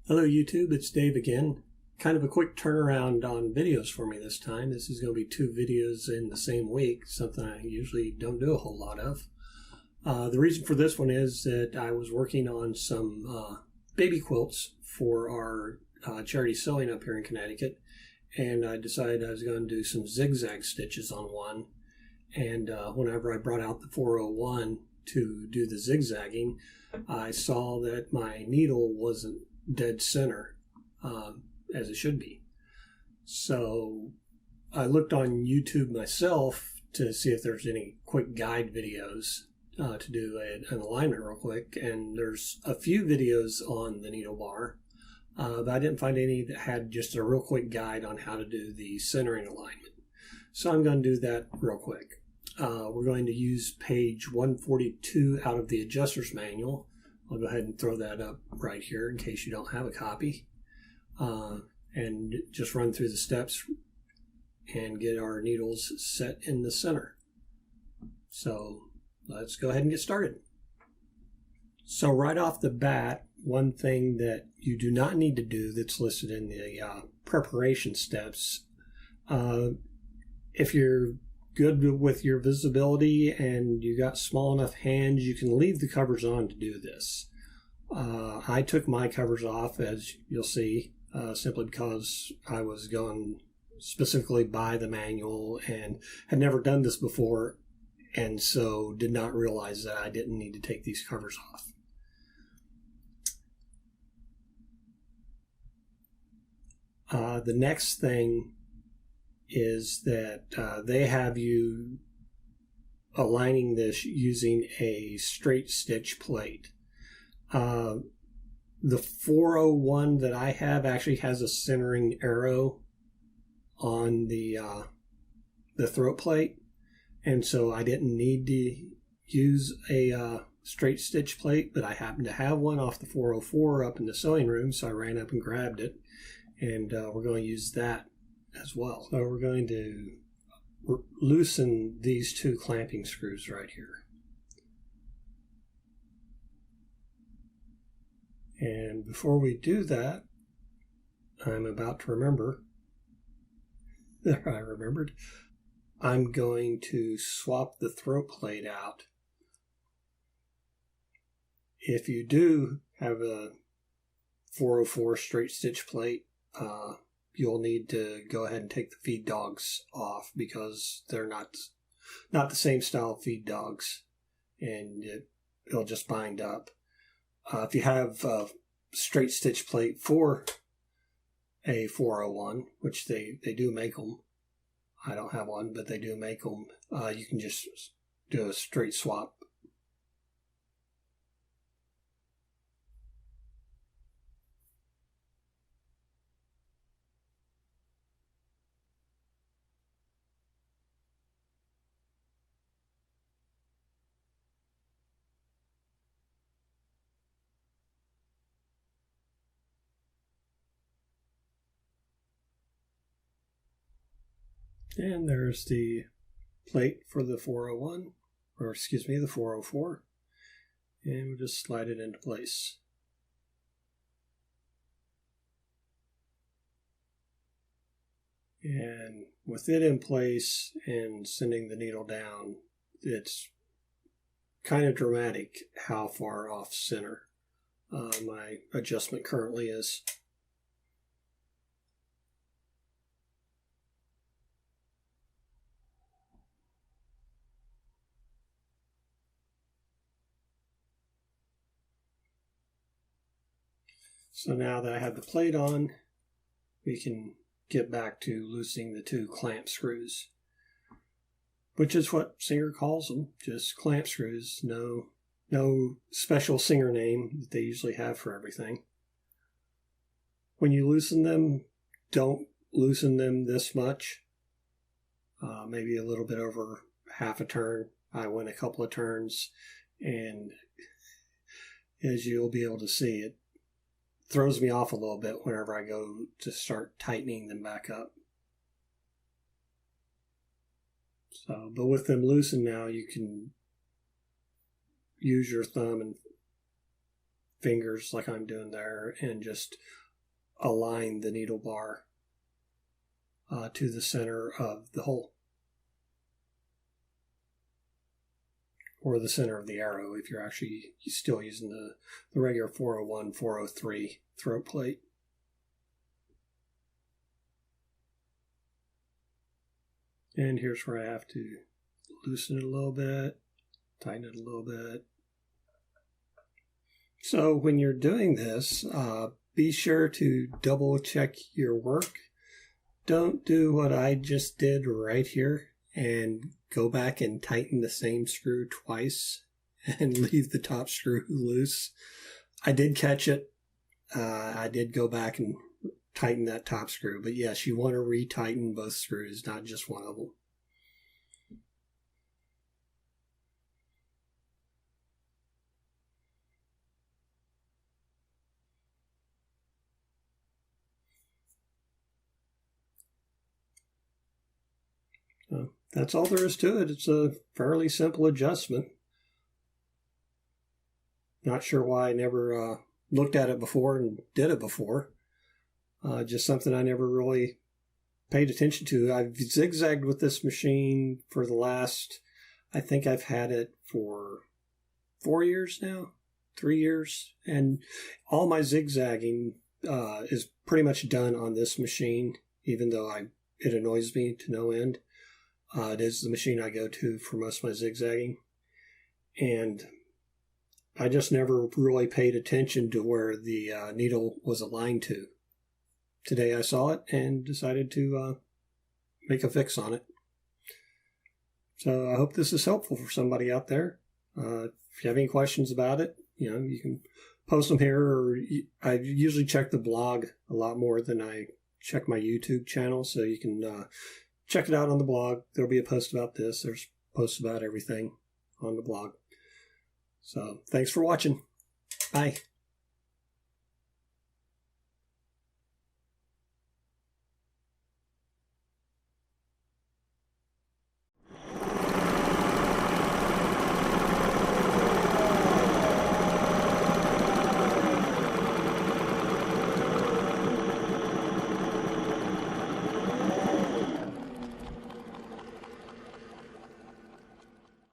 Hello YouTube, it's Dave again. Kind of a quick turnaround on videos for me this time. This is going to be 2 videos in the same week, something I usually don't do a whole lot of. The reason for this one is that I was working on some baby quilts for our charity sewing up here in Connecticut, and I decided I was going to do some zigzag stitches on one. And whenever I brought out the 401 to do the zigzagging, I saw that my needle wasn't dead center as it should be. So I looked on YouTube myself to see if there's any quick guide videos to do an alignment real quick, and there's a few videos on the needlebar, but I didn't find any that had just a real quick guide on how to do the centering alignment. So I'm going to do that real quick. We're going to use page 142 out of the adjuster's manual. I'll go ahead and throw that up right here in case you don't have a copy, and just run through the steps and get our needles set in the center. So let's go ahead and get started. So right off the bat, one thing that you do not need to do that's listed in the preparation steps, if you're good with your visibility and you got small enough hands, you can leave the covers on to do this. I took my covers off, as you'll see, simply because I was going specifically by the manual and had never done this before, and so did not realize that I didn't need to take these covers off. The next thing is that they have you aligning this using a straight stitch plate. The 401 that I have actually has a centering arrow on the throat plate, and so I didn't need to use a straight stitch plate, but I happened to have one off the 404 up in the sewing room, so I ran up and grabbed it, and we're going to use that as well. So we're going to loosen these 2 clamping screws right here. And before we do that, I'm about to remember. There, I remembered. I'm going to swap the throat plate out. If you do have a 404 straight stitch plate, you'll need to go ahead and take the feed dogs off because they're not the same style of feed dogs, and it'll just bind up. If you have a straight stitch plate for a 401, which they do make them, I don't have one, but they do make them, you can just do a straight swap. And there's the plate for the 401, or excuse me, the 404. And we'll just slide it into place. And with it in place and sending the needle down, it's kind of dramatic how far off center my adjustment currently is. So now that I have the plate on, we can get back to loosening the 2 clamp screws, which is what Singer calls them, just clamp screws. No special Singer name that they usually have for everything. When you loosen them, don't loosen them this much, maybe a little bit over half a turn. I went a couple of turns, and as you'll be able to see, it throws me off a little bit whenever I go to start tightening them back up. So, but with them loosened now, you can use your thumb and fingers like I'm doing there and just align the needle bar to the center of the hole, or the center of the arrow if you're actually still using the regular 401, 403 throat plate. And here's where I have to loosen it a little bit, tighten it a little bit. So when you're doing this, be sure to double check your work. Don't do what I just did right here and go back and tighten the same screw twice and leave the top screw loose. I did catch it. I did go back and tighten that top screw, but yes, you want to retighten both screws, not just one of them. So that's all there is to it. It's a fairly simple adjustment. Not sure why I never looked at it before and did it before. Just something I never really paid attention to. I've zigzagged with this machine for the last, I think I've had it for 4 years now, 3 years. And all my zigzagging is pretty much done on this machine, even though it annoys me to no end. It is the machine I go to for most of my zigzagging. And I just never really paid attention to where the needle was aligned to. Today I saw it and decided to make a fix on it. So I hope this is helpful for somebody out there. If you have any questions about it, you can post them here, or I usually check the blog a lot more than I check my YouTube channel, so you can check it out on the blog. There'll be a post about this. There's posts about everything on the blog. So thanks for watching. Bye.